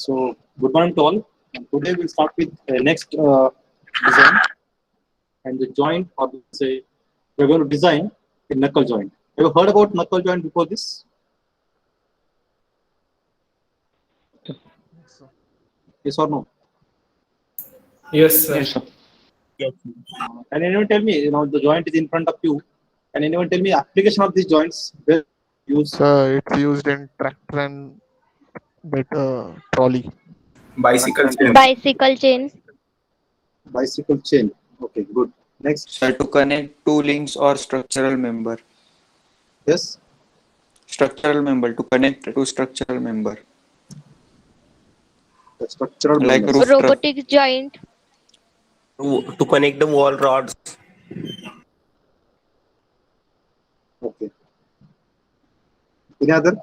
So, good morning to all. And today we'll start with next design and the joint, or say we're going to design a knuckle joint. Have you heard about knuckle joint before this? Yes or no? Yes, sir. Yes, sir. Yes. Can anyone tell me? The joint is in front of you. Can anyone tell me application of these joints? Where use So it's used in tractor and trolley. Bicycle tractor chain. and Bicycle chain. bicycle chain. Okay, good. Next, So to connect two links or structural member. yes, Structural member to connect to structural member. the structural Like members. roof truck. Robotics joint. To connect the wall rods. Okay. Any other?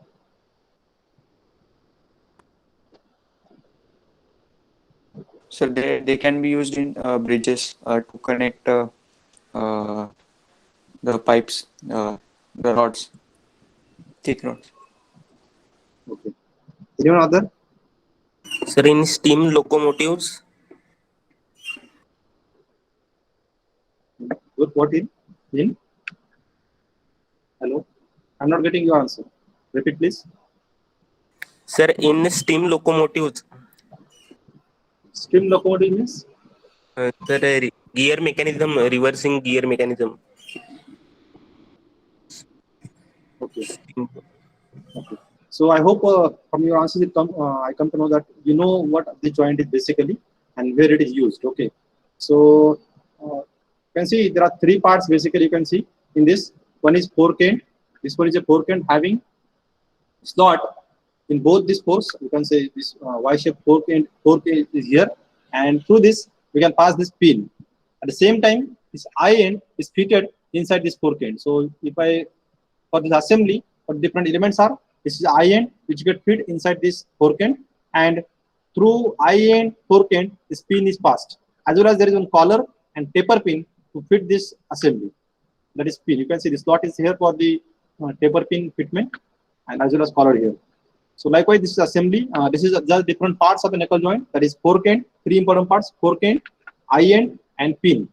So they can be used in bridges to connect uh, the pipes, the rods, thick rods. Okay. Anyone other? Sir, in steam locomotives. Good. What in? In? Hello? I'm not getting your answer. Repeat, please. Sir, in steam locomotives. Steam locomotive means? Sir, gear mechanism, reversing gear mechanism. Okay. Okay. So I hope from your answers I come to know that you know what the joint is basically and where it is used. Okay. So you can see there are three parts basically you can see in this. One is fork end. This one is a fork end having slot in both these forks. You can say this Y-shaped fork end is here, and through this we can pass this pin. At the same time, this I end is fitted inside this fork end. So if I for this assembly, what different elements are, this is I end which get fit inside this fork end, and through I end fork end this pin is passed, as well as there is one collar and taper pin to fit this assembly. That is pin. You can see the slot is here for the taper pin fitment, and as well as collar here. So likewise, this is assembly. This is just different parts of the knuckle joint. That is fork end. Three important parts: fork end, I end, and pin.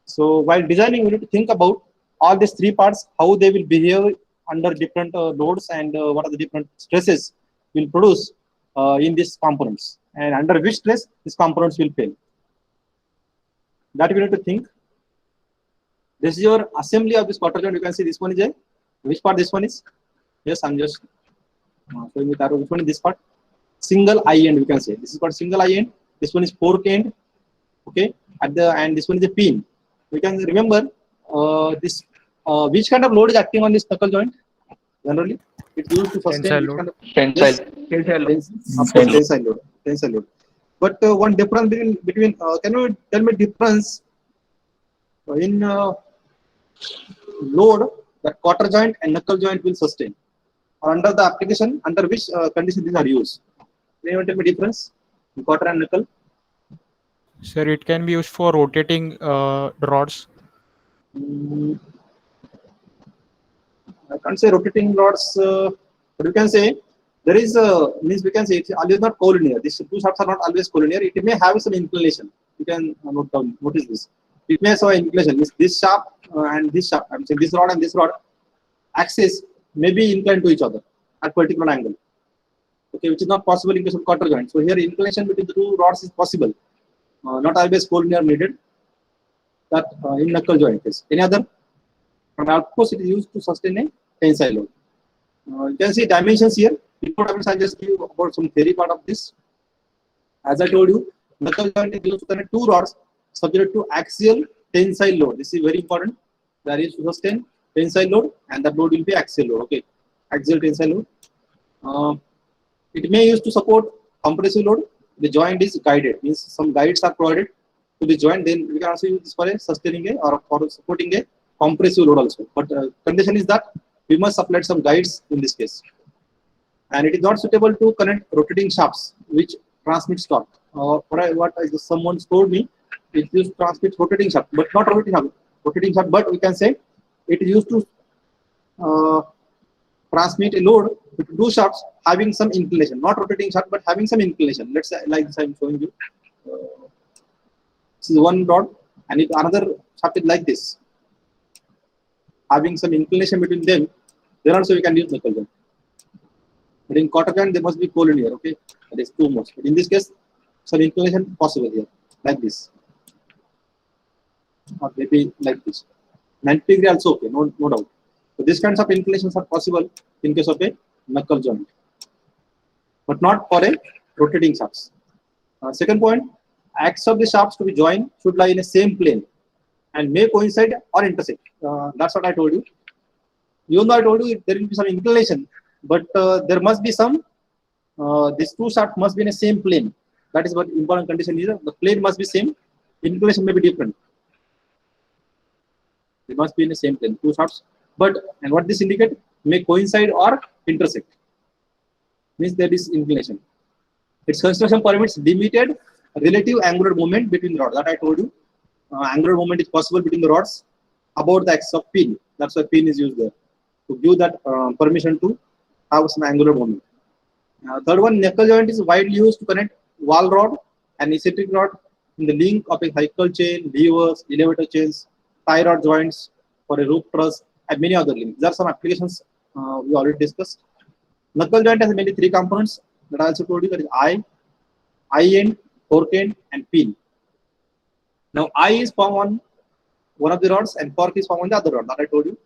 So while designing, we need to think about all these three parts, how they will behave under different loads, and what are the different stresses will produce in these components, and under which stress these components will fail. That we need to think. This is your assembly of this quarter joint. You can see this one is a which part this one is. Yes, I'm just showing with arrow. Which one is this part? Single I end. We can say this is called single I end. This one is fork end. Okay, and this one is a pin. We can remember this. Which kind of load is acting on this knuckle joint? Generally, it's used to sustain Tensile which load. kind of Tensile. yes, of course, tensile load. Tensile load. But one difference between can you tell me difference in load that quarter joint and knuckle joint will sustain, or under the application under which condition these are used? Can you tell me difference in quarter and knuckle? Sir, it can be used for rotating rods. Mm, I can't say rotating rods, but you can say there is means we can say it's always not collinear. These two shafts are not always collinear. It may have some inclination. You can notice this. It may have some inclination. This shaft and this shaft, I'm saying this rod and this rod axis may be inclined to each other at particular angle. Okay, which is not possible in case of quarter joint. So here inclination between the two rods is possible. Not always collinear needed. That in knuckle joint case. Any other? And of course, it is used to sustain a tensile load. You can see dimensions here. Before I'll just give you about some theory part of this. As I told you, knuckle joint is used to connect two rods subject to axial tensile load. This is very important. That is to sustain tensile load, and that load will be axial load. Okay, axial tensile load. It may use to support compressive load. The joint is guided, means some guides are provided to the joint. Then we can also use this for a sustaining a or for supporting a compressive load also. But condition is that we must supply some guides in this case. And it is not suitable to connect rotating shafts which transmits torque. Someone told me, it used to transmit rotating shaft, but not rotating shaft. But we can say it is used to transmit a load two shafts having some inclination, not rotating shaft, but having some inclination. Let's say like this, I'm showing you. This is one rod, and if another shaft is like this, having some inclination between them, then also we can use knuckle joint. But in quarter joint, there must be collinear, okay? That is two most. But in this case, some inclination possible here, like this. Or maybe like this. 90 degree also okay, no doubt. So these kinds of inclinations are possible in case of a knuckle joint, but not for a rotating shafts. Second point, axes of the shafts to be joined should lie in a same plane and may coincide or intersect. That's what I told you. Even though I told you there will be some inclination, but there must be some, these two shafts must be in the same plane. That is what important condition is. The plane must be same, inclination may be different. They must be in the same plane, two shafts. But, and what this indicate, may coincide or intersect. Means there is inclination. Its construction permits limited relative angular movement between the rods. That I told you. Angular movement is possible between the rods about the axis of pin. That's why pin is used there, to give that permission to have some angular movement. Third one, knuckle joint is widely used to connect wall rod and eccentric rod in the link of a cycle chain, levers, elevator chains, tie rod joints for a roof truss, and many other links. There are some applications we already discussed. Knuckle joint has mainly three components that I also told you, that is eye end, fork end, and pin. Now eye is formed on one of the rods and fork is formed on the other rod, that I told you.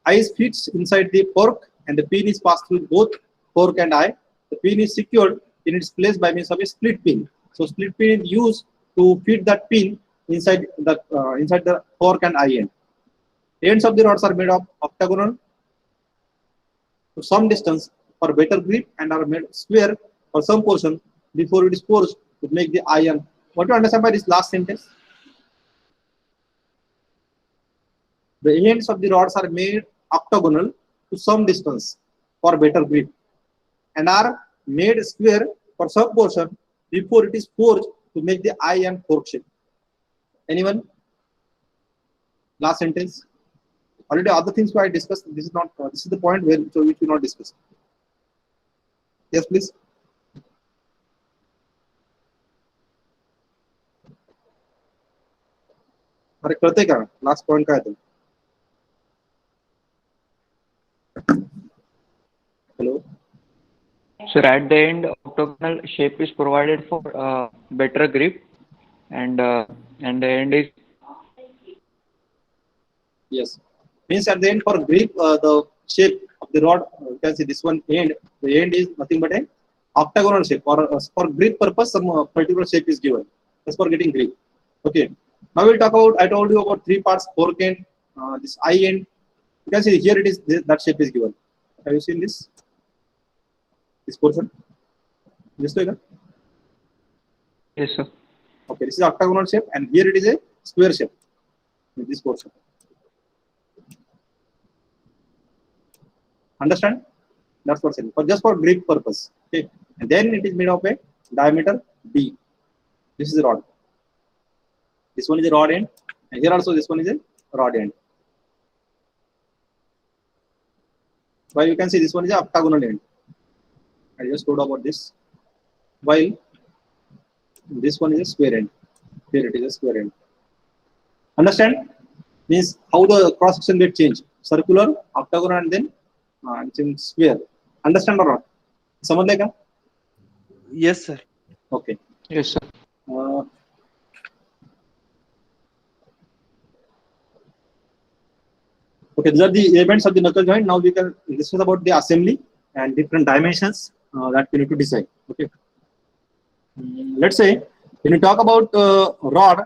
Eye fits inside the fork and the pin is passed through both fork and eye. The pin is secured in its place by means of a split pin. So split pin is used to fit that pin inside the fork and eye end. Ends of the rods are made of octagonal to some distance for better grip and are made square for some portion before it is forged to make the iron. What do you understand by this last sentence? The ends of the rods are made octagonal to some distance for better grip and are made square for some portion before it is forged to make the eye and fork shape. Anyone? Last sentence. Already other things I discussed. This is not. This is the point where which we not discussed. Yes, please. अरे कळतंय का? Last point काय आहे? Hello. Sir, at the end, octagonal shape is provided for better grip, and the end is. Yes. Means at the end for grip, the shape of the rod, you can see this one end. The end is nothing but a octagonal shape. For grip purpose, some particular shape is given. That's for getting grip. Okay. Now we'll talk about. I told you about three parts: fork end, this eye end. You can see here it is. That shape is given. Have you seen this? This portion. This way, Yes, sir. okay. This is octagonal shape, and here it is a square shape. This portion. Understand? That's what's in for just for grip purpose. Okay, and then it is made of a diameter D. This is a rod. This one is a rod end, and here also this one is a rod end. While you can see this one is a octagonal end. I just told about this. While this one is a square end. Here it is a square end. Understand? Means how the cross section get changed. Circular, octagonal, and then square. Understand or not? Someone like that? Yes, sir. Okay. Yes, sir. Okay, these are the elements of the knuckle joint. Now we can discuss about the assembly and different dimensions that we need to decide. Okay. Let's say when you talk about rod,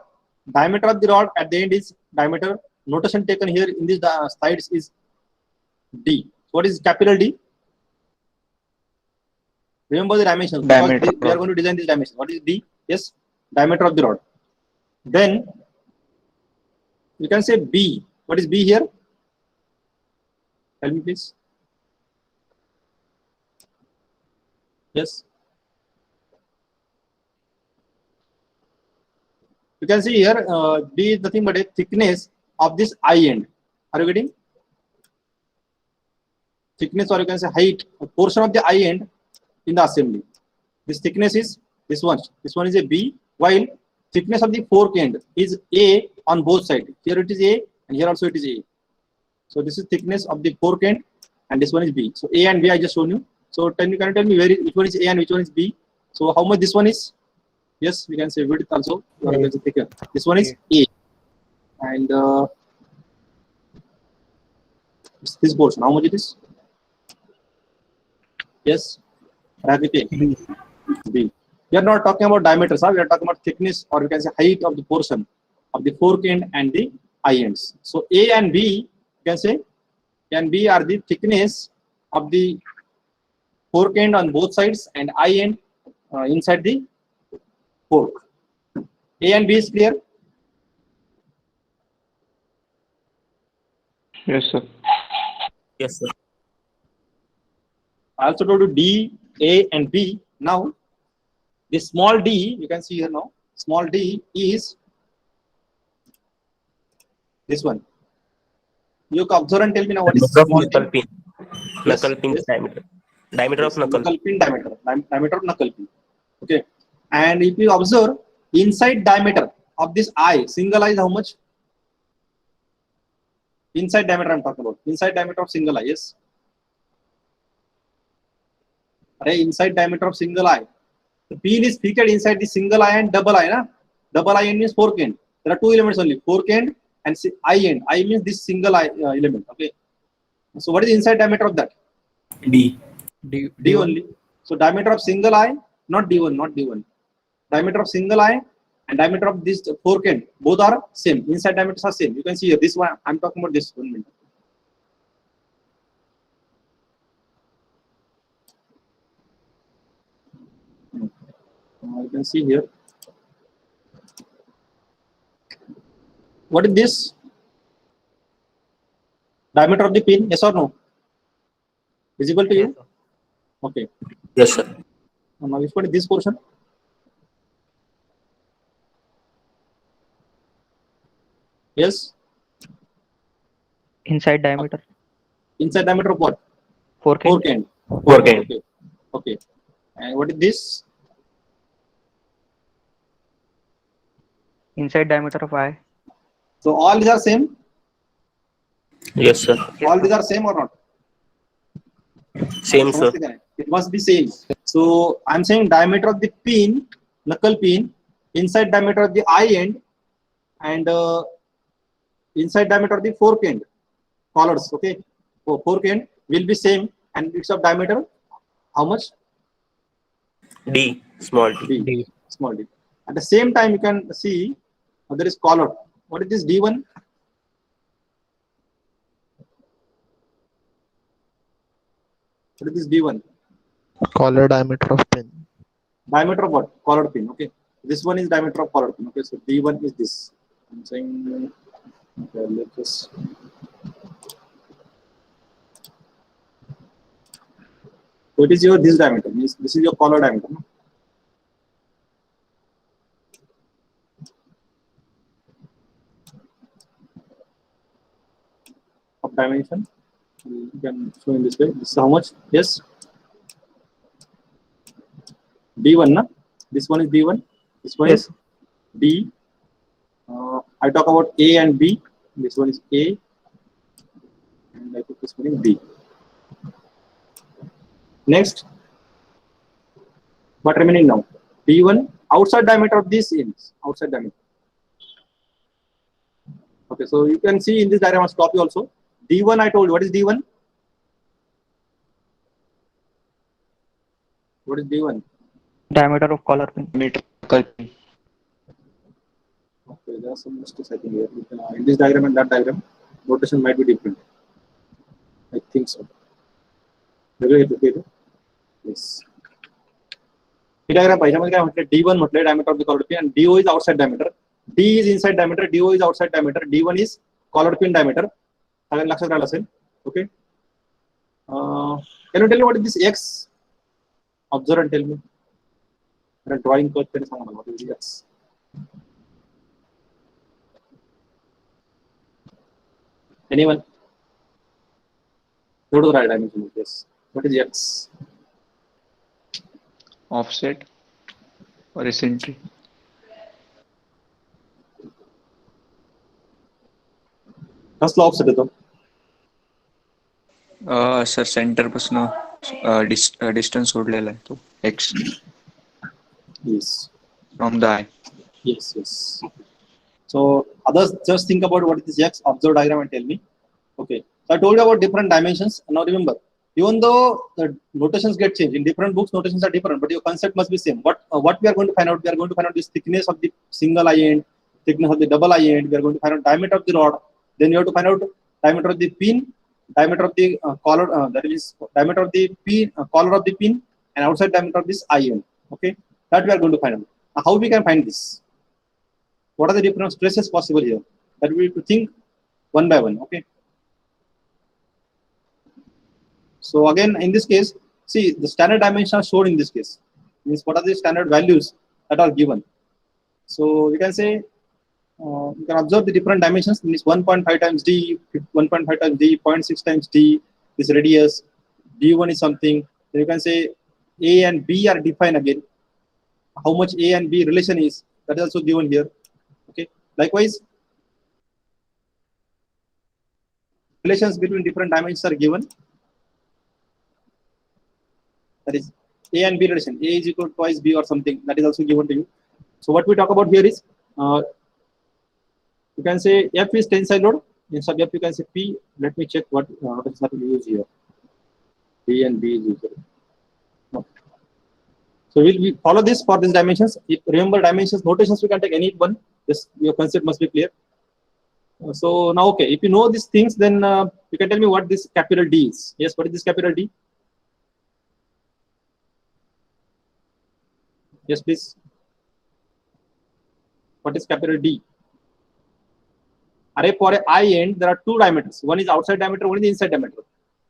diameter of the rod at the end is diameter. Notation taken here in these slides is D. What is capital D? Remember the dimensions. Diameter. We are going to design this dimension. What is D? Yes, diameter of the rod. Then you can say B. What is B here? Tell me, please. Yes. You can see here B is nothing but a thickness of this eye end. Are you getting? thickness, or you can say height, a portion of the eye end in the assembly. This thickness is this one. This one is a B, while thickness of the fork end is A on both sides. Here it is A, and here also it is A. So this is thickness of the fork end, and this one is B. So A and B I just shown you. So can you tell me which one is A and which one is B? So how much this one is? Yes, we can say width also. Or you can say thicker. This one is A, and this portion, how much it is? Yes, rapid B. We are not talking about diameter, sir. We are talking about thickness, or you can say height of the portion of the fork end and the eye ends. So A and B, you can say A and B are the thickness of the fork end on both sides and eye end inside the fork. A and B is clear? Yes, sir. Yes, sir. I also told you D, A, and B. Now, this small d, you can see here now, small d is this one. You can observe and tell me now what is Diameter of small knuckle d? pin. Yes, Knuckle pin yes. diameter. Diameter Yes, of knuckle. knuckle pin diameter. Diameter of knuckle pin. Okay. And if you observe inside diameter of this eye, single eye is how much? Inside diameter I'm talking about. Inside diameter of single eye, yes. Array, inside diameter of single eye. The pin is fitted inside the single eye and double eye. Na? Double eye end means fork end. There are two elements only, fork end and eye end. Eye means this single eye element. Okay. So what is inside diameter of that? D. D only. So diameter of single eye, not D1, not D1. Diameter of single eye and diameter of this fork end, both are same. Inside diameters are same. You can see here, this one, I'm talking about this 1 minute. You can see here. What is this? Diameter of the pin, yes or no? Visible to you? Okay. Yes, sir. Now which one is this portion? Yes. Inside diameter. Inside diameter of what? Fork end. Fork end. Fork end. Okay. Okay. And what is this? Inside diameter of eye. So all these are same. Yes, sir. All these are same or not? Same, sir. It must be same. So I'm saying diameter of the pin, knuckle pin, inside diameter of the eye end, and inside diameter of the fork end, collars. Okay. So fork end will be same, and it's of diameter. How much? D. Small d. D. Small d. At the same time, you can see there is collar. What is this D1? What is this D1? Collar diameter of pin. Diameter of what? Collar pin. Okay. This one is diameter of collar pin. Okay. So D1 is this. I'm saying. Okay, let's just. So it is your this diameter. Means this is your collar diameter. No? Of dimension. You can show in this way. This is how much? Yes. D1, na? This one is D1. This one is D. I talk about A and B. This one is A. And I put this one in B. Next. What remaining now? D1. Outside diameter of this is outside diameter. Okay, so you can see in this diagram, I'll stop you also. D1, I told you. What is D1? What is D1? Diameter of collar pin. Okay, there are some mistakes I think here. In this diagram and that diagram, notation might be different. I think so. Yes. He diagram D1 diameter of the collar pin and DO is outside diameter. D is inside diameter, DO is outside diameter, D1 is collar pin diameter. Okay. Can you tell me what is this X? Observe and tell me. Drawing what is the X? Anyone? Go to the right dimension. Yes. What is x? Offset or eccentric. कसला offset येतो? Sir सेंटरपासून distance सोडलेला आहे तो x Yes. From the I. Yes. Yes. So others just think about what is this x. Observe diagram and tell me. Okay. So I told you about different dimensions. Now remember, even though the notations get changed in different books, notations are different, but your concept must be same. What we are going to find out? We are going to find out this thickness of the single eye end, thickness of the double eye end. We are going to find out diameter of the rod. Then you have to find out diameter of the pin, diameter of the collar. That is diameter of the pin, collar of the pin, and outside diameter of this eye end. Okay, that we are going to find out. Now, how we can find this? What are the different stresses possible here? That we need to think one by one. Okay. So again, in this case, see the standard dimensions are shown in this case. Means what are the standard values that are given? So we can say you can observe the different dimensions. Means 1.5 times d, 1.5 times d, 0.6 times d. This radius d1 is something. Then you can say a and b are defined again. How much a and b relation is, that is also given here. Okay. Likewise, relations between different dimensions are given. That is a and b relation. A is equal to twice b or something. That is also given to you. So what we talk about here is, you can say F is tensile load. Instead of F, you can say P. Let me check what notations are used here. B and B is used. No. So we follow this for these dimensions. If remember dimensions, notations, we can take any one. Just your concept must be clear. So now, okay, if you know these things, then you can tell me what this capital D is. Yes, what is this capital D? Yes, please. What is capital D? Array for a eye end, there are two diameters. One is outside diameter, one is inside diameter.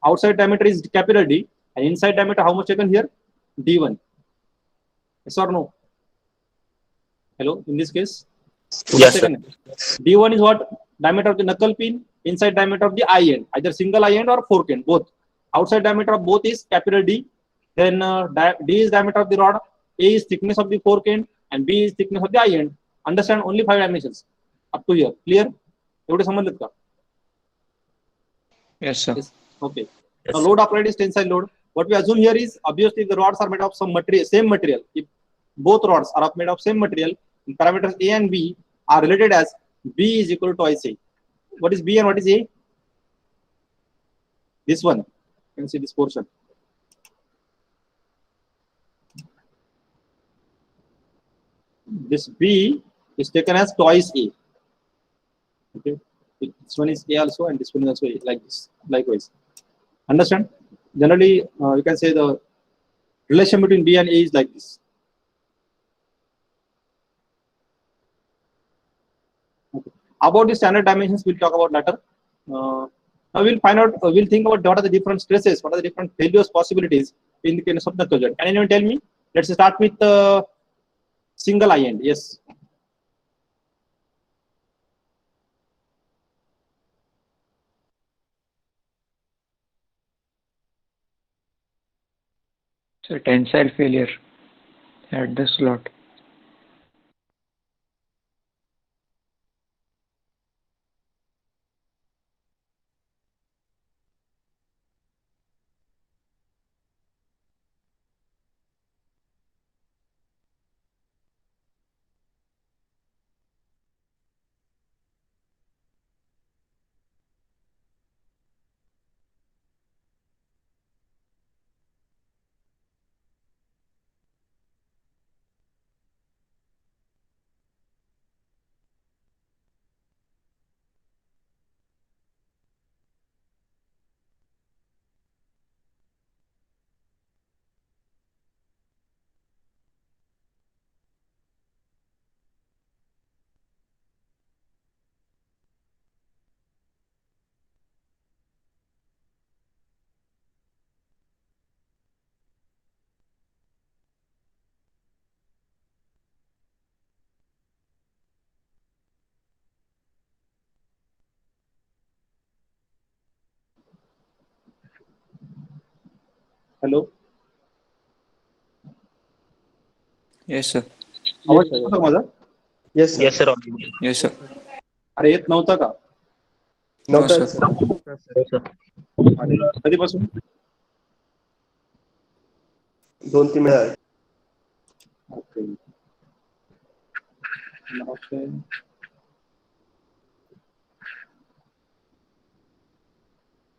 Outside diameter is capital D, and inside diameter, how much taken here? D1. Yes or no? Hello, in this case? Yes, sir. D1 is what? Diameter of the knuckle pin, inside diameter of the eye end, either single eye end or fork end, both. Outside diameter of both is capital D. Then D is diameter of the rod, A is thickness of the fork end, and B is thickness of the eye end. Understand? Only 5 dimensions up to here. Clear? एवढे समजलेत का? Yes, sir. Yes. Okay. Yes, Now sir. load applied is tensile load. What we assume here is, obviously the rods are made of some material, same material. If both rods are made of same material, parameters A and B are related as B is equal to twice A. What is B and what is A? This one. You can see this portion. This B is taken as twice A. Okay. This one is A also, and this one is also A, like this. Likewise. Understand? Generally, you can say the relation between B and A is like this. Okay. About the standard dimensions, we'll talk about later. Now we'll find out, we'll think about what are the different stresses, what are the different failures possibilities in the case of knuckle joint. Can anyone tell me? Let's start with the single eye end. Yes. So tensile failure at the slot. Hello, Yes, sir. आवाज येतो का माझा? Yes, sir. Yes, sir. Audible. Yes, sir. अरे येत नव्हता का? No, Nota, sir. sir. Yes, sir. अरे कधीपासून? 2-3 वेळा. ओके. ओके.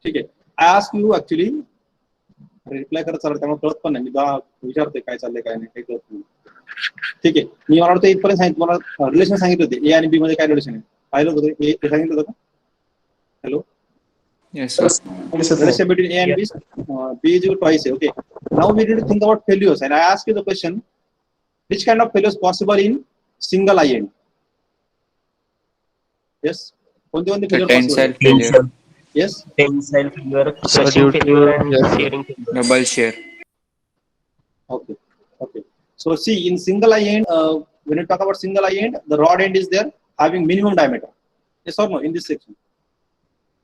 ठीक आहे. I ask you actually reply करत चालत त्यामुळे कळत पण नाही. मी विचारतोय काय चाललंय काय नाही काही कळत नाही. ठीक आहे. मी मला वाटतं इथपर्यंत सांगितलं, मला रिलेशन सांगितलं होते ए आणि बी मध्ये काय रिलेशन आहे पाहिलं होतं ते सांगितलं होतं का? Hello, Yes, sir. relation between A and B, B is equal to twice A. Okay. Now we need to think about failures, and I ask you the question: which kind of failures possible in single ion? Yes. कोणते कोणते The failure possible? tensile failure, Yes. Tensile failure, So crushing due to failure, and yes, sir. shearing failure. double shear. Okay. Okay. So see, in single ion, when you talk about single ion, the rod end is there having minimum diameter. Yes or no? In this section,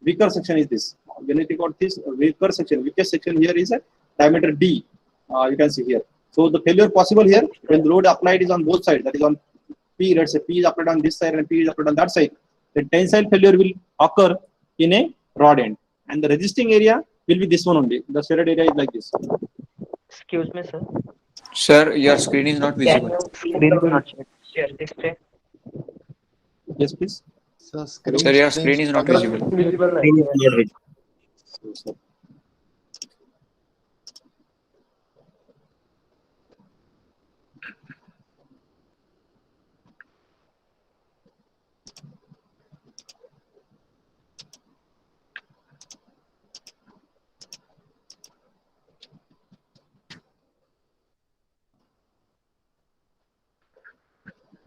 weaker section is this. When you think about this weaker section, weakest section here is a diameter D. You can see here. So the failure possible here when the load applied is on both sides. That is on P. Let's say P is applied on this side and P is applied on that side. The tensile failure will occur in a rod end, and the resisting area will be this one only. The shaded area is like this. Excuse me, sir. Sir, your screen is not Can visible. you screen not share this screen? Yes, please. Sir, Sir, your screen is not visible. Screen is clear with- So,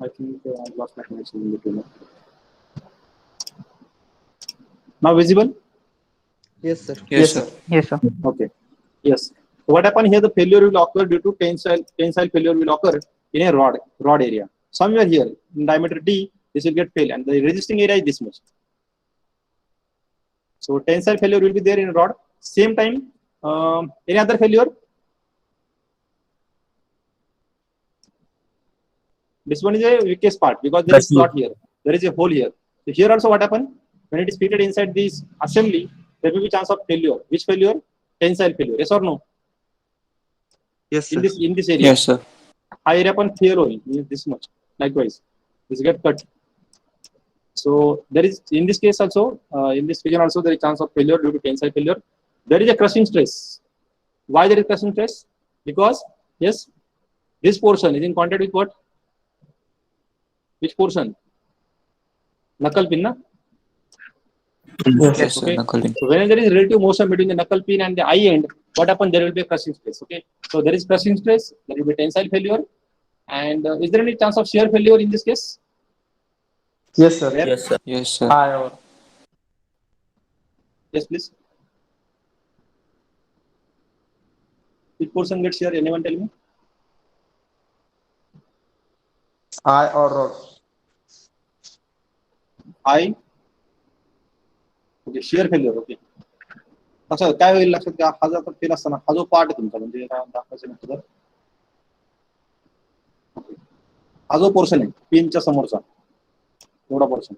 I think I lost my connection in between. Now visible? Yes, sir. Yes, sir. Yes, sir. Okay. Yes. So what happened here? The failure will occur due to tensile failure will occur in a rod area. Somewhere here in diameter D, this will get failed, and the resisting area is this much. So tensile failure will be there in a rod. Same time, any other failure? This one is a weakest part because there is Crushing. slot here. There is a hole here. So here also what happened? When it is fitted inside this assembly, there will be chance of failure. Which failure? Tensile failure. Yes or no? Yes, sir. In this area. Yes, sir. हा area पण fail होईल this much. Likewise, this get cut. So there is in this case also, in this region also there is chance of failure due to tensile failure. There is a crushing stress. Why there is crushing stress? Because yes, this portion is in contact with what? Which portion? Knuckle pin, na? Yes, sir. Okay. Knuckle in. So when there is relative motion between the knuckle pin and the eye end, what happens? There will be a crushing stress. Okay. So there is crushing stress. There will be tensile failure. And is there any chance of shear failure in this case? Yes, sir. Where? Yes, sir. Yes, sir. Yes, please. Which portion gets shear? Anyone tell me? I or rod. I. Okay, shear failure. Okay. अच्छा काय होईल लक्षात घ्या हा जर fail असताना हा जो पार्ट आहे तुमचा म्हणजे दाखवायचं नंतर हा जो पोर्शन आहे पिनच्या समोरचा एवढा portion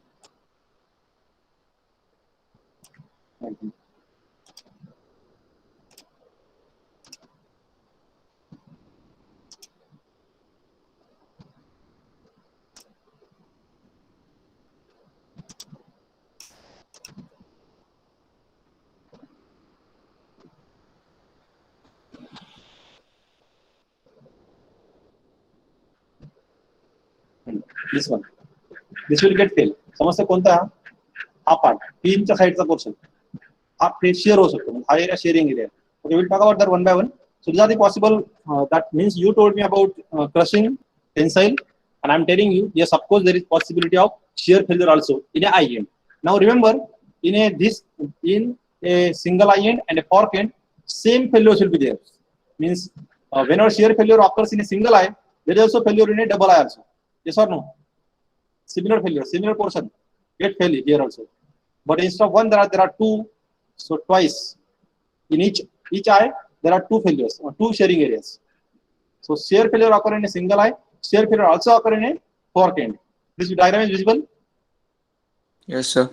this one this will get fail समस्या कोणता हा पार्ट पिनच्या साईडचा पोर्शन हा शेअर होऊ शकतो हा area sharing area okay will talk about that one by one so this are the possible that means you told me about crushing tensile and I'm telling you yes of course there is possibility of shear failure also in a eye end. Now remember in a single eye end and a fork end same failures will be there means whenever shear failure occurs in a single eye there is also failure in a double eye also. Yes or no? Similar failure, similar portion get fail here also. But instead of one, there are two, so twice in each eye there are two failures, two shearing areas. So shear failure occur in a single eye. Shear failure also occur in a fork end. This diagram is visible. Yes, sir.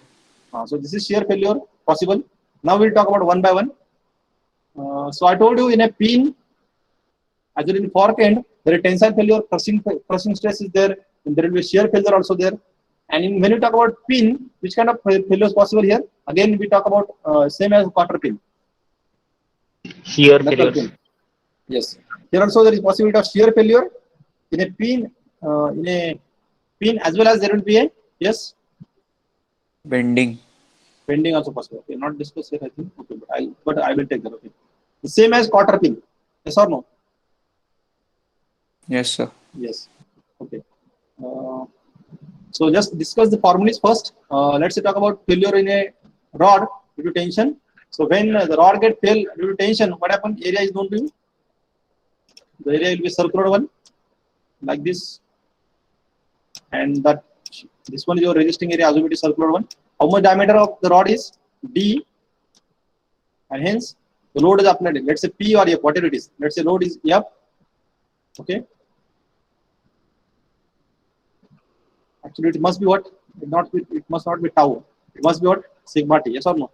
So this is shear failure possible. Now we'll talk about one by one. So I told you in a pin, as in fork end, there is tensile failure, crushing stress is there, and there will be shear failure also there. And when you talk about pin, which kind of failure is possible here? Again, we talk about same as quarter pin. Shear Knuckle failures. pin. Yes. Here also there is possibility of shear failure in a pin. In a pin as well as there will be a Bending. bending also possible. Okay, not discussed here I think. Okay, but I will take that. Okay. The same as quarter pin. Yes or no? Yes, sir. Yes. Okay. So just discuss the formulas first. Let's talk about failure in a rod due to tension. So when the rod get fail due to tension, what happens? Area is known to you. The area will be circular one, like this, and that this one is your resisting area. Assume it is circular one. How much diameter of the rod is D, and hence the load is applied. Let's say P or F, whatever it is. Let's say load is F. Okay. Actually, it must be what? It must not be tau. It must be what? Sigma T. Yes or no?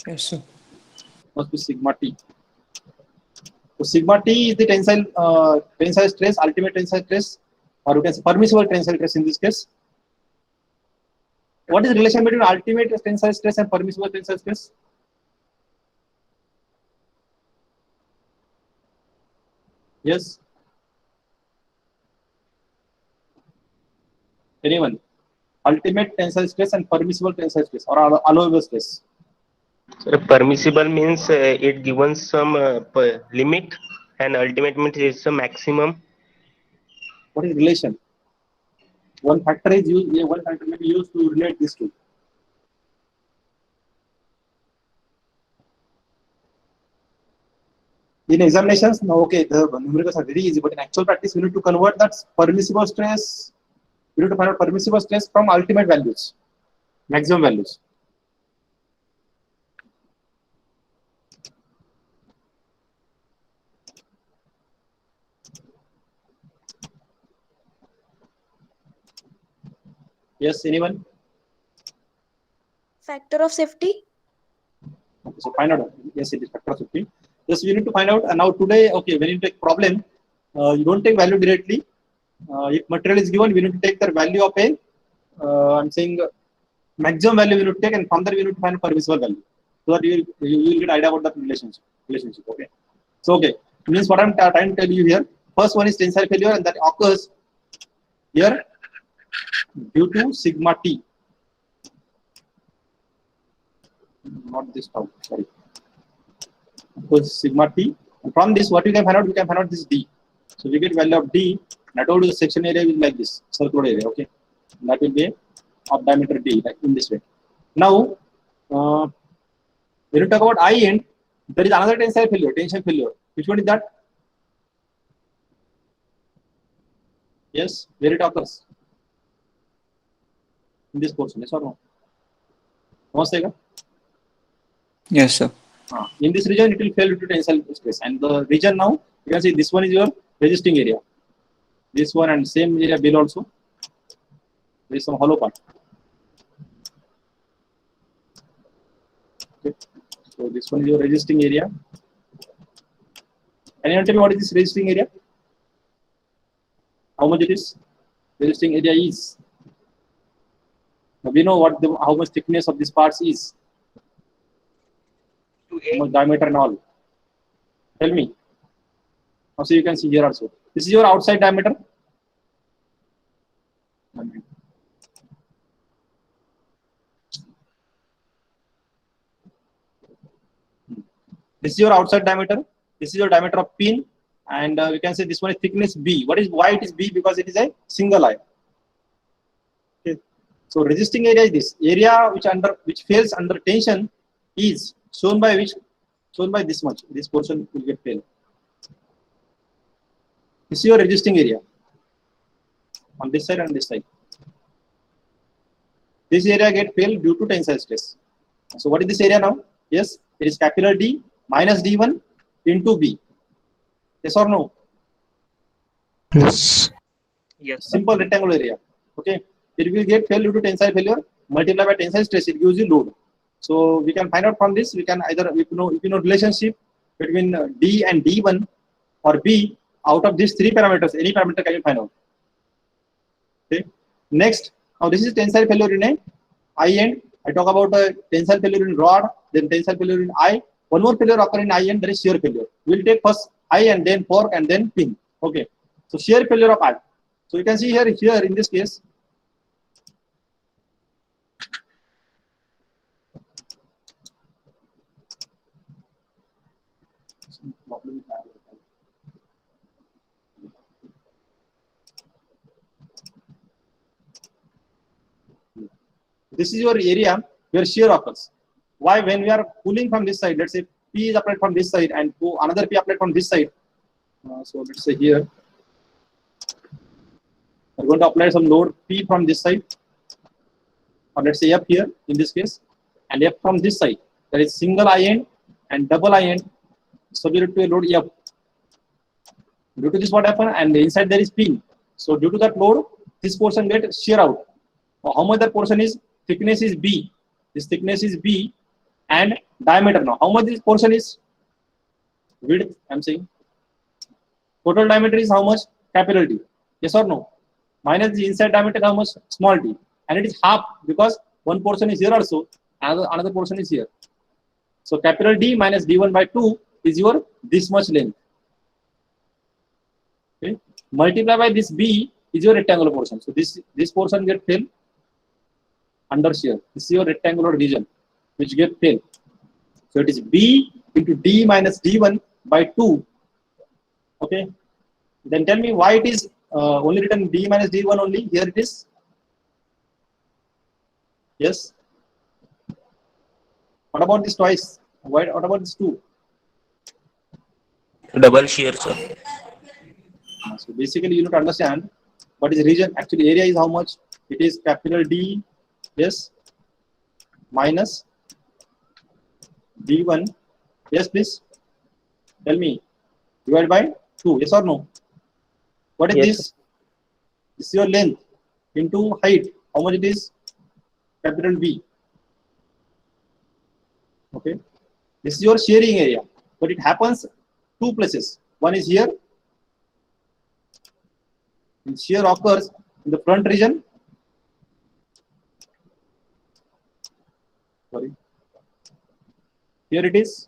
Yes, sir. It must be sigma T. So sigma T is the tensile stress, ultimate tensile stress, or you can say permissible tensile stress in this case. What is the relation between ultimate tensile stress and permissible tensile stress? Yes. Anyone? Ultimate tensile stress and permissible tensile stress or allowable stress. So permissible means it given some limit, and ultimate means it's a maximum. What is relation? One factor is used. One factor may be used to relate these two. In examinations, now okay, the numericals are very easy, but in actual practice, we need to convert that permissible stress. We need to find out permissible stress from ultimate values, maximum values. Yes, anyone? Factor of safety. Okay, so find out. Yes, it is factor of 50. Yes, we need to find out. And now today, okay, when you take problem, you don't take value directly. If material is given, we need to take the value of a. I'm saying maximum value we need to take, and from there we need to find permissible value, so that you will get idea about that relationship. Okay. So okay, means what I'm trying to tell you here. First one is tensile failure, and that occurs here due to sigma T. Not this tau, sorry. Because sigma T. And from this, what you can find out? You can find out this D. So we get value of D. And I told you the section area will be like this, circular area. Okay, and that will be of diameter D, like in this way. Now, when you talk about I end, there is another tensile failure, tension failure. Which one is that? Yes, where it occurs? In this portion, yes or no? No, Yes, sir. in this region, it will fail due to tensile stress. And the region now, you can see this one is your resisting area. This one and same area below also. There is some hollow part. Okay. So this one is your resisting area. Anyone tell me what is this resisting area? How much it is? Resisting area is. Now we know what how much thickness of this parts is. How much diameter and all. Tell me. Now, so you can see here also. This is your outside diameter. This is your outside diameter. This is your diameter of pin, and we can say this one is thickness B. Why it is B? Because it is a single eye. Okay. So resisting area is this area which fails under tension is shown by this much. This portion will get failed. This is your resisting area on this side and this side. This area get failed due to tensile stress. So what is this area now? Yes, it is capital D minus D1 into B. Yes or no? Yes. Yes. Simple rectangular area. Okay. It will get failure due to tensile failure. Multiply by tensile stress. It gives you load. So we can find out from this. We can either if you know relationship between D and D1 or B. Out of these three parameters, any parameter can you find out. Okay. Next, now this is tensile failure in a I end. I talk about tensile failure in rod, then tensile failure in I. One more failure occur in I end, there is shear failure. We'll take first I and then fork and then pin. Okay. So shear failure of I. So you can see here in this case. This is your area where shear occurs. Why? When we are pulling from this side, let's say P is applied from this side and another P applied from this side. So let's say here, we're going to apply some load P from this side, or let's say F here in this case, and F from this side. There is single I end and double I end subject to a load F. Due to this, what happened? And inside there is pin. So due to that load, this portion gets shear out. Now, how much that portion is? Thickness is B. This thickness is B, and diameter now. How much this portion is? Width, I'm saying. Total diameter is how much? Capital D. Yes or no? Minus the inside diameter, how much? Small d. And it is half because one portion is here also, another portion is here. So capital D minus D1 by 2 is your this much length. Okay. Multiply by this B is your rectangular portion. So this portion get filled under shear. This is your rectangular region which get filled. So it is B into D minus D1 by 2. Okay. Then tell me why it is only written D minus D1 only. Here it is. Yes. What about this twice? Why? What about this 2? Double shear, sir. So basically, you need to understand what is region. Actually, area is how much? It is capital D, yes, minus D1. Yes, please. Tell me. Divided by 2. Yes or no? What is Yes, this? This is your length into height. How much it is? Capital B. Okay. This is your shearing area. But it happens two places. One is here. And shear occurs in the front region. Sorry. Here it is,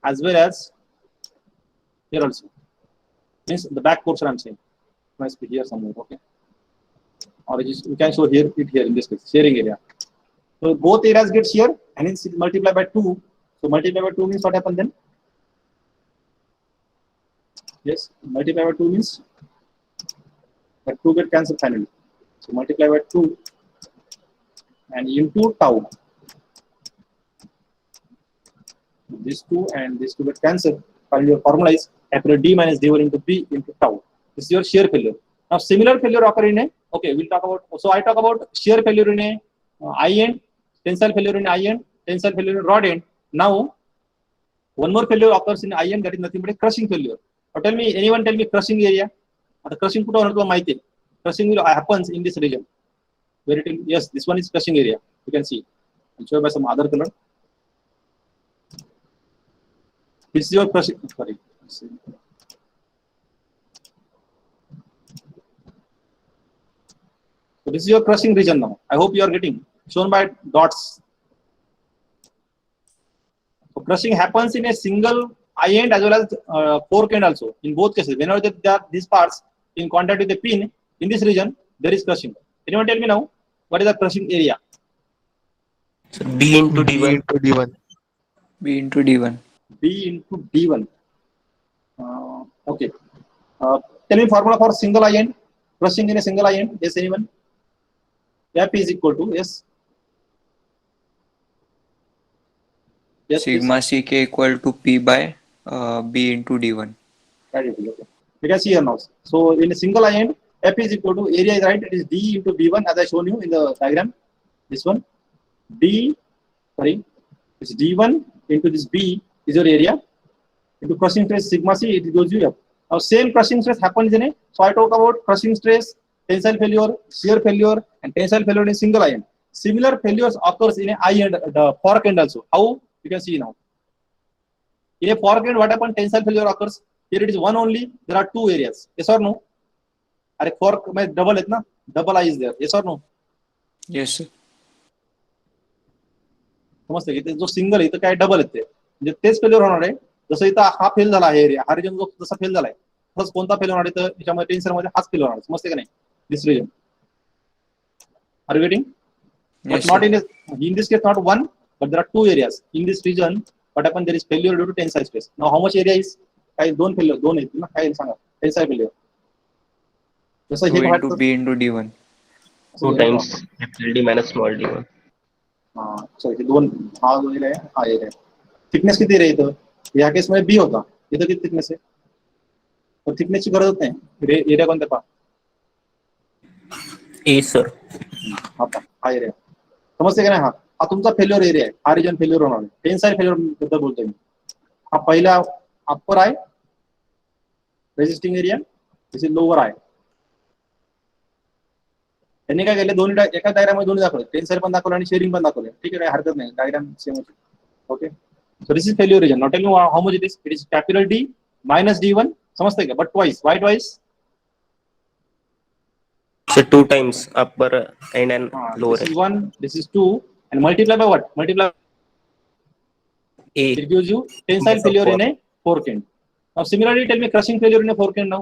as well as here also. Means the back portion I'm saying. Must be here somewhere. Okay. Or we can show here it here in this case, shearing area. So both areas get shear and it's multiplied by 2. So multiply by 2 means what happens then? Yes, multiply by 2 means that 2 get cancelled finally. So multiply by 2 and into tau. This 2 and this 2 get cancelled. Finally, your formula is capital D minus D1 into B into tau. This is your shear failure. Now, similar failure occur in a, okay, we'll talk about, so I talk about shear failure in a I end, tensile failure in I end, tensile failure in rod end. Now, one more failure occurs in I end, that is nothing but a crushing failure. Or tell me, anyone tell me crushing area? The crushing crushing will happens in this region. Where it will, yes, this one is crushing area. You can see. I'll show you by some other color. This is your crushing. Sorry. So this is your crushing region now. I hope you are getting shown by dots. So crushing happens in a single I end as well as fork end also. In both cases, whenever there are these parts in contact with the pin in this region, there is crushing. Anyone tell me now what is the crushing area? So B into B D1. into D1. B into D1. B into D1. Okay. Tell me formula for single I end. Crushing in a single I end. Yes, anyone? F is equal to, yes. Yes, Sigma CK equal to P by B into D1. okay. You can see here now. So in a single I end, F is equal to, area is right, it is D into B1 as I shown you in the diagram. This one. D, sorry, it's D1 into this B is your area. into crushing stress sigma c, it gives you F. Now same crushing stress happens in a, so I talk about crushing stress, tensile failure, shear failure, and tensile failure in a single ion. Similar failures occurs in a I end, the fork end also. How? You can see now. In a fork end, what happens? Tensile failure occurs. Here it is one only. There are two areas. Yes or no? Are fork में double है ना? Double I is there. Yes or no? Yes, sir. समजते की जो single आहे इथं काय double येते म्हणजे तेच फेल्युअर होणार आहे जसं इथं हा फेल झाला आहे एरिया हा रिजन जो जसा फेल झालाय तसंच कोणता फेल होणार आहे तर त्याच्यामध्ये टेन्सर मध्ये हाच फेल होणार समजते का नाही this region are you getting but Yes, not sir. In this case not one but there are two areas in this region but आपण there is failure due to tensile stress now how much area is काही दोन failure दोन आहेत ना काय सांगा tensile failure जसं 2 हे into B into D1. 2 times capital D minus small d1. हां sorry दोन हा जो एरिया आहे हा एरिया थिकनेस किती रे इथं या केस मध्ये बी होता इथं किती थिकनेस आहे तर थिकनेसची गरजच नाही एरिया कोणता पहा A, sir. हा पहा हा एरिया समजते का नाही हा तुमचा फेल्युअर एरिया आहे हा रिजन फेल्युअर होणार आहे टेन्साइल फेल्युअर बद्दल बोलतोय मी हा पहिला अप्पर आहे resisting area this is lower आहे त्यांनी काय केलं दोन्ही एका डायग्राममध्ये दोन्ही दाखवले टेन्साइल पण दाखवलं आणि शेअरिंग पण दाखवलं ठीक आहे काही हरकत नाही डायग्राम सेम होते okay so this is failure region not telling how much it is capital D minus D1 समजते का but twice Y twice So 2 times upper end and lower this is end. 1 this is 2 and multiply by what multiply A. it gives you tensile Yes, of failure in course. a fork end now similarly tell me crushing failure in a fork end now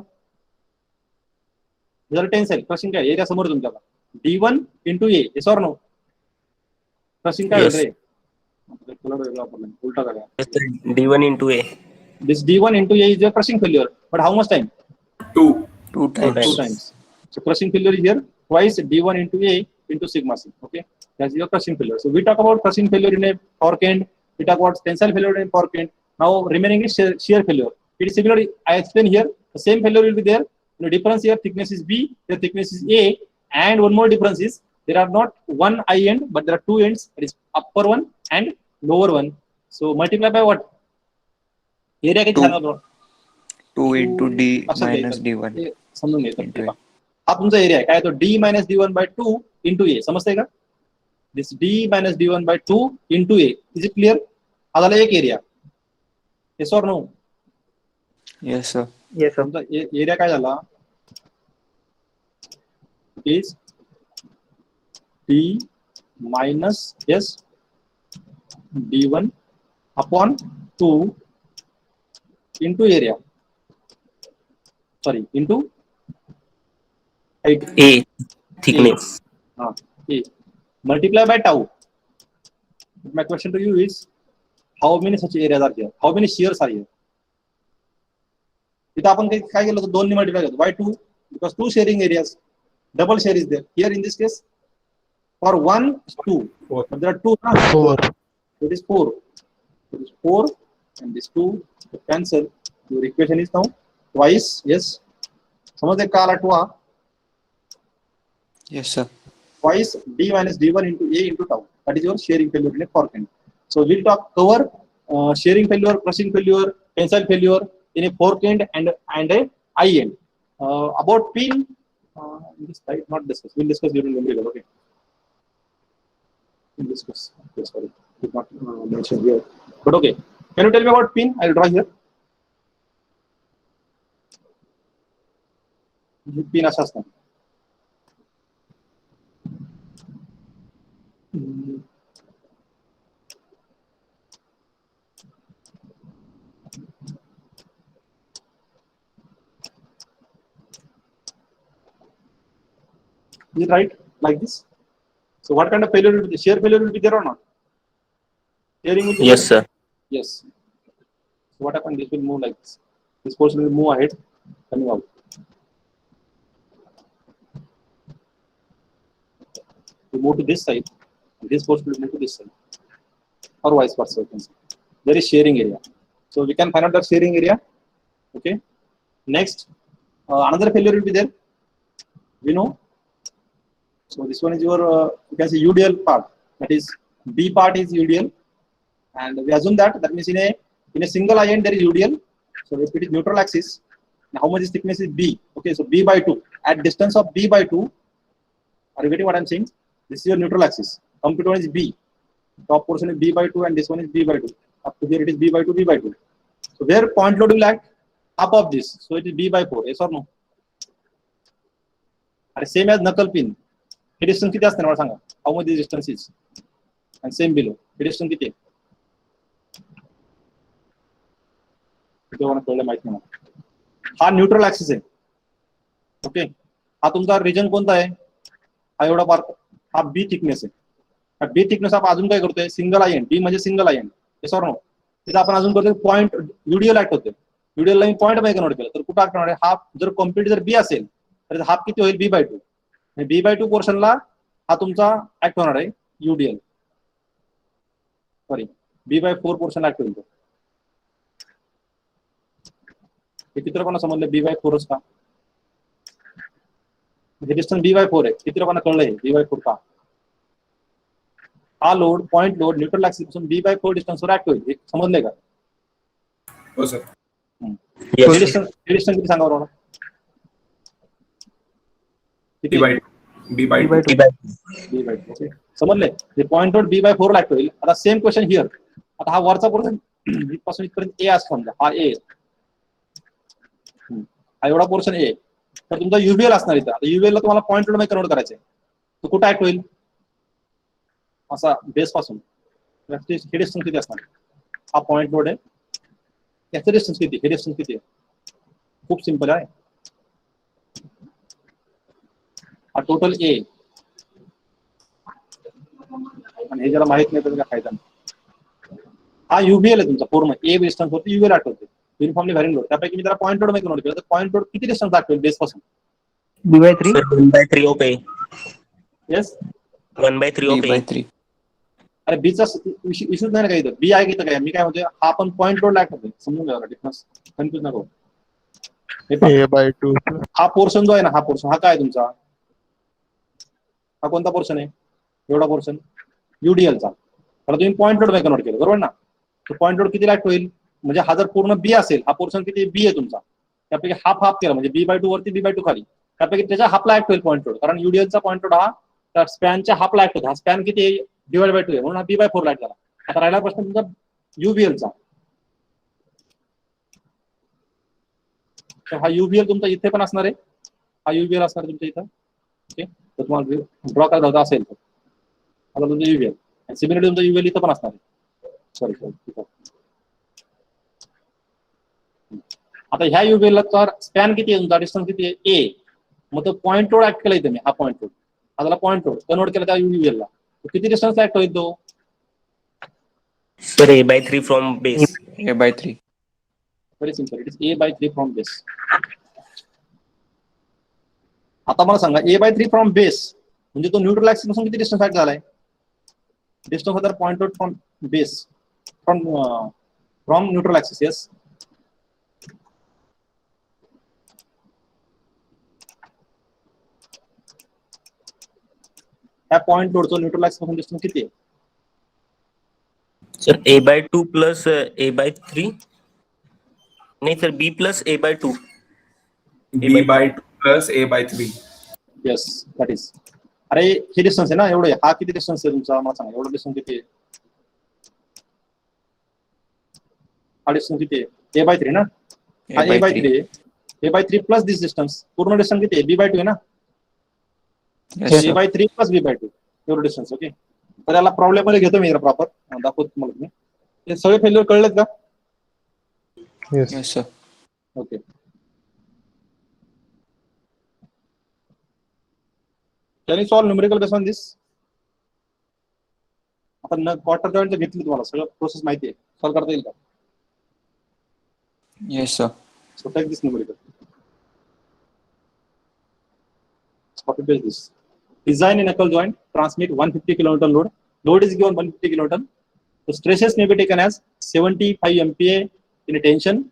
जर tensile crushing काय area समोर तुमच्याला D1 into A yes or no crushing काय Yes. रे colour वेगळा वापरला उलटा झाला Yes, sir. D1 into A. this D1 into A is your crushing failure but how much time 2 Two times. two times so crushing failure is here twice D1 into A into sigma c okay that's your crushing failure so we talk about crushing failure in a fork end we talk about tensile failure in a fork end now remaining is shear failure it is similar I explain here the same failure will be there the difference here thickness is B the thickness is A and one more difference is there are not one I end but there are two ends that is upper one and lower one so multiply by what area किती Two. झाला bro 2 into D असं minus घ्यायचं. D1. हे समजून घ्यायचं Into hey A. पहा. हा तुमचा area आहे काय तो D minus D1 by 2 into A समजतंय का this D minus D1 by 2 into A is it clear हा झाला एक area yes or no Yes, sir. Yes, sir. तुमचा एरिया काय झाला इज D minus yes D1 upon 2 into area sorry into height A. Thickness. A multiply by tau. My question to you is how many such areas are there? How many shears are here? इथं आपण काय केलं होतं दोन्ही multiply करतो why 2 because two sharing areas double share is there here in this case for 1 is 2 but there are 2 4. it is 4 it is 4 and this 2 to cancel your equation is now twice yes समझते का आला 2 Yes, sir. twice D minus D1 into A into tau. That is your shearing failure in a fork end. So we'll cover shearing failure, crushing failure, tensile failure in a fork end and a I end. About pin, this slide not discuss. We'll discuss during numerical. Okay. We'll discuss. Okay, sorry, did not mention here. But okay, can you tell me about pin? I'll draw here. Pin असा असणार. Is it right like this? So what kind of failure will be? Shear failure will be there or not? Shearing will be Yes, there? sir. Yes. So what happens? This will move like this. This portion will move ahead, coming out. To move to this side, and this portion will move to this side, or vice versa. You can say. There is shearing area. So we can find out the shearing area. Okay. Next, another failure will be there. We know. So this one is your you can say UDL part. That is B part is UDL, and we assume that means in a In a single ion, there is UDL. So if it is neutral axis, how much is thickness is B? Okay, so B by 2. At distance of B by 2, are you getting what I'm saying? This is your neutral axis. Complete one is B. Top portion is B by 2 and this one is B by 2. Up to here it is B by 2, B by 2. So where point load will act? Up of this. So it is B by 4. Yes or no? And same as knuckle pin. He distance किती असते मला सांगा? How much this distance is? And same below. He distance किती आहे? कळलं माहित नाही मला. हा न्यूट्रल ऍक्सिस आहे. ओके, हा तुमचा रिजन कोणता आहे? हा एवढा पार्ट, हा बी थिकनेस आहे. बी थिकनेस आपण अजून काय करतोय? Single ion. बी म्हणजे single ion. Yes or no? तिथे आपण अजून करतोय पॉईंट युडीएल ऍक्ट होते. युडीएलला मी पॉईंट मध्ये कन्वर्ट केलं तर कुठं ऍक्ट होणार आहे? हाफ जर कम्प्लीट जर बी असेल तर हाफ किती होईल? B by 2. बी बाय 2 पोर्शनला हा तुमचा ऍक्ट होणार आहे UDL. Sorry, B by 4 portion act होईल. हे चित्रपणा समजलं बी बाय 4च का? हे डिस्टन्स बी बाय 4 आहे. चित्रपणा कळलंय बी बाय 4 का? हा load, point load neutral axis पासून बी बाय 4 डिस्टन्सवर ऍक्ट होईल. हे समजलंय का? हो सर. Yes. डिस्टन्स किती सांगा बरोबर? किती? B by B by 2. Okay, समजलंय? हे point load B by 4 act होईल. आता सेम क्वेश्चन हिअर. आता हा वरचा पोर्शन इथपासून इथपर्यंत ए असं समजा. हा ए, हा एवढा पोर्शन ए. तर तुमचा युबीएल असणार इथं. आता युबीएल ला तुम्हाला पॉइंट लोड मध्ये कन्वर्ट करायचंय. तो कुठं ऍक्ट होईल? असा बेस पासून. हे डिस्टन्स किती असणार? हा पॉइंट लोड आहे. याचं डिस्टन्स किती? हे डिस्टन्स किती आहे? खूप सिंपल आहे. हा टोटल ए. आणि हे ज्याला माहित नाही त्याचा काय फायदा नाही. हा युबीएल आहे तुमचा पूर्ण. ए डिस्टन्स वरती युबीएल ऍक्ट होते. Uniformly varying load. त्यापैकी मी त्याला पॉइंट लोड मध्ये कन्वर्ट केलं तर पॉइंट लोड किती डिस्टन्स दाखवेल बेस पासून? B by 3. Sir, 1/3 of A. Yes. 1/3 of A. अरे बीचा इश्यूज नाही ना काही इथं. बी आहे की काय? मी काय म्हणतोय, हा पण पॉइंट लोड ऍक्ट होते. समजून घ्या डिफरन्स, कन्फ्युज नको. हे पहा, A by 2. हा पोर्शन जो आहे ना, हा पोर्शन हा काय तुमचा? हा कोणता पोर्शन आहे? एवढा पोर्शन युडीएलचा. तर तुम्ही पॉइंट लोड मध्ये कन्वर्ट केलं बरोबर ना? तर पॉइंट लोड किती ऍक्ट होईल? म्हणजे हा जर पूर्ण बी असेल, हा पोर्शन किती बी आहे तुमचा, त्यापैकी हाफ हाफ केला म्हणजे बी बाय 2 वरती बी बाय 2 खाली, त्यापैकी त्याच्या हाफला ऍक्ट होईल पॉइंट लोड. कारण युडीएलचा पॉइंट लोड हा त्या स्पॅनच्या हाफला ऍक्ट होतो. हा स्पॅन किती आहे? डिवाइड बाय 2 आहे, म्हणून हा बी बाय 4 ला ऍक्ट झाला. आता राहिला प्रश्न तुमचा युबीएलचा. तर हा युबीएल तुमचा इथे पण असणार आहे. हा युबीएल असणार तुमच्या इथं. ओके, तर तुम्हाला ड्रॉ करायचा होता असेल तर आता तुमचं युबीएल. आणि सिमिलरली तुमचा युबीएल इथं पण असणार आहे. सॉरी, आता ह्या युबीएल चा स्पॅन किती आहे तुमचा? डिस्टन्स किती आहे? ए. मग तो पॉइंट लोड ऍक्ट केला इथे मी. हा पॉइंट लोड, हा त्याला पॉइंट लोड कन्वर्ट केला त्या युबीएल ला. किती डिस्टन्स ऍक्ट होईल तो? Sir, A/3 from base. A/3. Very simple. It is A/3 from base. आता मला सांगा, A/3 फ्रॉम बेस म्हणजे तो न्यूट्रल ऍक्सिस पासून किती डिस्टन्स ऍक्ट झालाय? डिस्टन्स होता point load from base, from neutral axis. Yes. ह्या पॉइंट लोडचं न्यूट्रल ऍक्सिस पासून डिस्टन्स किती आहे? Sir, A/2 plus A/3. नहीं sir, B plus A/2. B by 2 plus A/3. Yes, that is. अरे हे डिस्टन्स आहे ना एवढे. हा किती डिस्टन्स आहे तुमचा? मला सांगा एवढं डिस्टन्स किती आहे? हा डिस्टन्स किती आहे? A/3 ना. हा A/3 आहे. A/3 plus this distance. पूर्ण डिस्टन्स किती आहे? B by 2 आहे ना. A/3 प्लस B by 2 एवढं डिस्टन्स. ओके, तर याला प्रॉब्लेम मध्ये घेतो मी जरा प्रॉपर दाखवतो तुम्हाला. तुम्ही हे सगळे फेल्युअर कळलेत का? Yes. Yes, sir. Okay, can you solve numerical base on this? आपण क्वार्टर जॉईंट घेतली, तुम्हाला सगळं प्रोसेस माहिती आहे. सॉल्व करता येईल का? Yes, sir. So take this numerical. Copy paste this. Design a knuckle joint, transmit 150 kN load. Load is given 150 kN. The stresses may be taken as 75 MPa in a tension,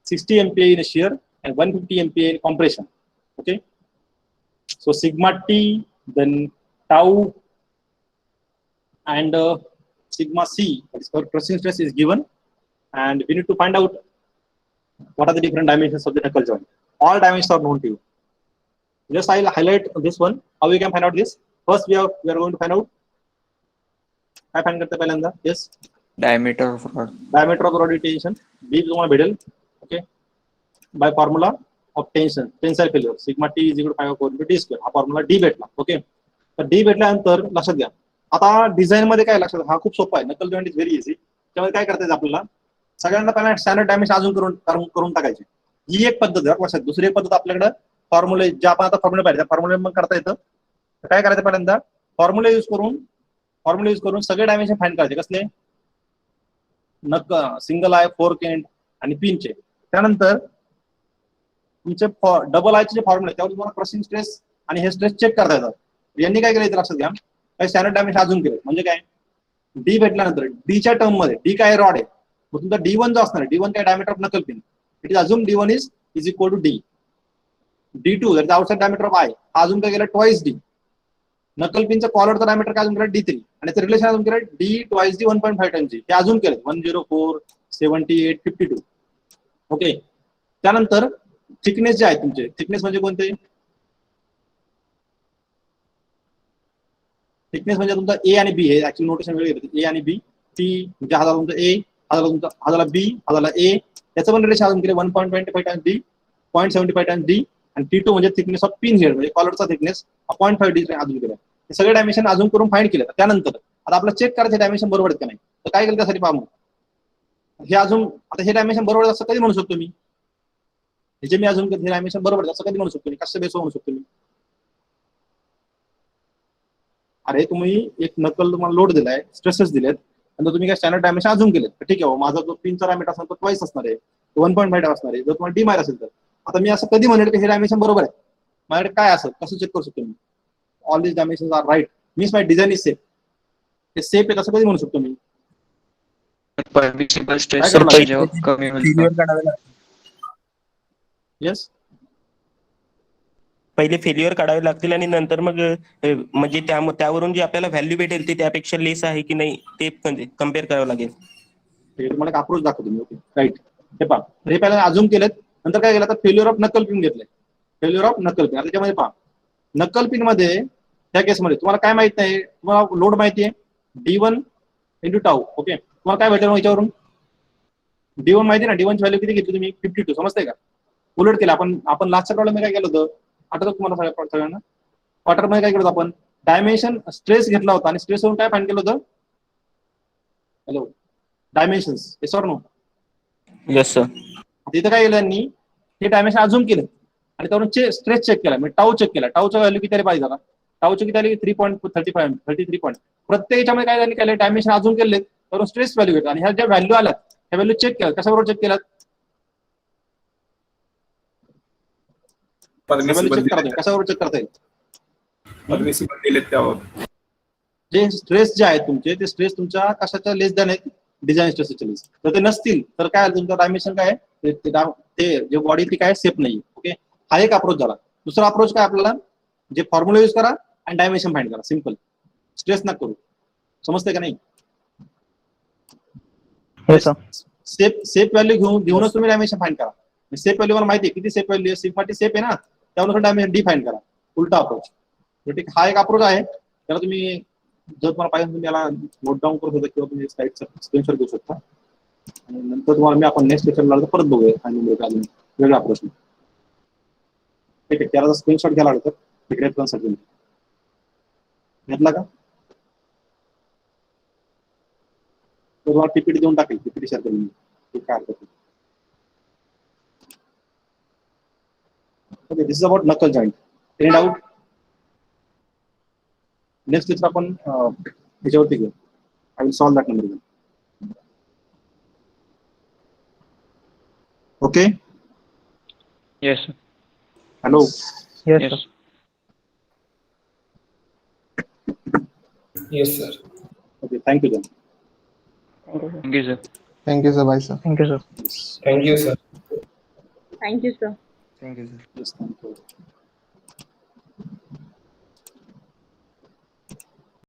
60 MPa in a shear, and 150 MPa in compression. Okay. So sigma T, then tau, and sigma C, that is called crushing stress, is given. and we need to find out what are the different dimensions of the knuckle joint. All dimensions are known to you. Just I'll highlight this one. How we can find out this? First, we are going to find out. काय find करते पहिल्यांदा? Yes. Diameter of rod. Diameter of rod tension. B तुम्हाला भेटेल. Okay. By formula of tension, tensile failure. Sigma T is equal to 5 over D square. हा formula D भेटला. Okay. तर D भेटल्यानंतर लक्षात घ्या. आता डिझाइन मध्ये काय लक्षात, हा खूप सोपा आहे. नकल जॉइंट इज व्हेरी इझी. त्यामुळे काय करता येईल आपल्याला, सगळ्यांना पहिला स्टँडर्ड डायमेन्शन अजून करून टाकायचे. ही एक पद्धत आहे. लक्षात, दुसरी एक पद्धत आपल्याकडे फॉर्म्युले, जे आपण आता फॉर्म्युले पाहिजे त्या फॉर्म्युले मग करता येतं. काय करायचं पहिल्यांदा, फॉर्म्युला यूज करून सगळे डायमेन्शन फाइंड करायचे. कसले? सिंगल आय, फोर्क एंड आणि पिनचे. त्यानंतर तुमचे डबल आयचे जे फॉर्म्युले त्यावर तुम्हाला क्रशिंग स्ट्रेस आणि हे स्ट्रेस चेक करता येतात. यांनी काय केलं लक्षात घ्या, काही स्टँडर्ड डायमेन्शन अजून केले. म्हणजे काय, डी भेटल्यानंतर डीच्या टर्म मध्ये, डी काय रॉड आहे, मग तुमचा D1 जो असणार आहे, D1 काय diameter of knuckle pin, it is अजून D1 is equal to D. D2 that is outside diameter of I, हा अजून काय केलं ट्वाइस डी. नकल पिनचा कॉलरचा डायमीटर काय अजून केलं D3, आणि ते रिलेशन अजून केलं D twice D 1.5 times G. हे अजून केलं 104, 78, 52. ओके. त्यानंतर थिकनेस जे आहे तुमचे, थिकनेस म्हणजे कोणते? थिकनेस म्हणजे तुमचा ए आणि बी, हे ऍक्च्युअली नोटेशन वेगळे येते. ए आणि बी, टी म्हणजे हा झाला तुमचा ए, हा झाला तुमचा, हा झाला बी, हा झाला ए. त्याचं पण रिलेशन अजून केले 1.25 टाइम्स डी, 0.75 टाइम्स डी. आणि T2 म्हणजे थिकनेस ऑफ पिन हेड, म्हणजे कॉलरचा थिकनेस 0.5 डी अजून केलं. हे सगळे डायमेन्शन अजून करून फाइंड केलं. त्यानंतर आता आपलं चेक करायचं डायमेन्शन बरोबर आहेत का नाही, तर काय केलं त्यासाठी पाहू. हे अजून, आता हे डायमेन्शन बरोबर असं कधी म्हणू शकतो मी, हे जे मी अजून हे डायमेन्शन बरोबर असं कधी म्हणू शकतो मी, कसं बेस म्हणू शकतो मी. अरे तुम्ही एक नकल तुम्हाला लोड दिलाय, स्ट्रेसेस दिलेत, आणि तुम्ही काय स्टँडर्ड डायमेन्शन अजून केलेत, ठीक आहे. माझा जो पिनचा डायमीटर असेल तो ट्वाइस असणार आहे, 1.5 असणार आहे. जर तुम्हाला डी माहिती असेल तर, आता मी असं कधी म्हणेल की हे डायमेन्शन बरोबर आहे, माझ्याकडे काय असेल कसं चेक करू शकतो मी. All this dimensions are right, means my design is safe. हे सेफ आहे कसं कधी म्हणू शकतो मी. Permissible stress काय करणार? जेव्हा कमी होईल. येस, पहिले फेल्युअर काढावे लागतील आणि नंतर मग म्हणजे त्यावरून जे आपल्याला व्हॅल्यू भेटेल ते त्यापेक्षा लेस आहे की नाही ते कम्पेअर करावं लागेल. तुम्हाला एक अप्रोच दाखवतो मी. Okay, right. हे पहा, हे पहिला अजूम केलेत, नंतर काय केलं तर फेल्युअर ऑफ नकल पिन घेतलंय. फेल्युअर ऑफ नकल पिन, आता त्याच्यामध्ये पहा, नकल पिन मध्ये त्या केसमध्ये तुम्हाला काय माहित नाही, तुम्हाला लोड माहिती आहे D1 इंटू टाऊ. ओके, तुम्हाला काय भेटेल याच्यावरून, D1 माहिती ना, D1 ची व्हॅल्यू किती घेतली तुम्ही, 52. समजते का. उलट केलं आपण लास्टच्या प्रॉब्लेम मध्ये काय केलं होतं, आठवतं तुम्हाला सगळ्यांना, क्वार्टर मध्ये काय केलं होतं आपण, डायमेन्शन स्ट्रेस घेतला होता आणि स्ट्रेस वरून काय फाइंड केलं होतं, hello, dimensions. Yes or no? Yes sir. तिथं काय केलं त्यांनी, हे डायमेन्शन अजून केलं आणि त्यावरून स्ट्रेस चेक केला, म्हणजे टाऊ चेक केला. टाऊचा व्हॅल्यू किती पाहिजे झाला, टाऊचं किती आली 3.35, 33 पॉईंट. प्रत्येक याच्यामध्ये काय त्यांनी केलं, डायमेन्शन अजून केले, त्यावरून स्ट्रेस व्हॅल्यू घेतला आणि ह्या ज्या व्हॅल्यू आल्या त्या व्हॅल्यू चेक केल्या. कशाबरोबर चेक केल्यात, परमिसिबल कशावर चेक करता येईल, परमिसिबल दिलेत त्यावर. जे स्ट्रेस जे आहेत तुमचे, ते स्ट्रेस तुमच्या कशाच्या लेस द्या आहेत, डिझाईन स्ट्रेसच्या लेस. तर ते नसतील तर काय तुमचं डायमेन्शन काय ते जे बॉडी ती काय सेफ नाही. ओके, हा एक अप्रोच झाला. दुसरा अप्रोच काय आपल्याला, जे फॉर्म्युला यूज करा आणि डायमेन्शन फाइंड करा. सिम्पल, स्ट्रेस ना करू. समजते का नाही. सेफ व्हॅल्यू घेऊनच तुम्ही डायमेन्शन फाइंड करा. सेफ व्हॅल्यू मला माहिती आहे किती सेफ व्हॅल्यू आहे, सिम्पल सेफ आहे ना, त्यानुसार डायमेन्शन डी फाइंड करा. उलटा अप्रोच. ठीक, हा एक अप्रोच आहे. त्याला तुम्ही जर तुम्हाला पाहिजे तुम्ही याला नोट डाऊन करू शकता किंवा तुम्ही स्लाइडचा स्क्रीनशॉट घेऊ शकता. आणि नंतर तुम्हाला मी आपण नेक्स्ट लेक्चरला परत बघूया आणि वेगळा अप्रोच. ठीक आहे, त्याला स्क्रीनशॉट घ्यायला लागतं रेफरन्ससाठी. घेतला का, तुम्हाला पीपीटी देऊन टाकेल, पीपीटी शेअर करून काय हरकत नाही. ओके, दिस इज अबाउट नकल joint. Any doubt? Next lecture आपण ह्याच्यावरती घेऊ. I will solve that number. Okay. Yes. Hello. Yes. Yes sir. Okay, thank you then. Thank you, sir. Thank you, sir. Bye, sir. Thank you, sir. Thank you sir. Thank you, sir. Thank you, sir. Yes, thank you.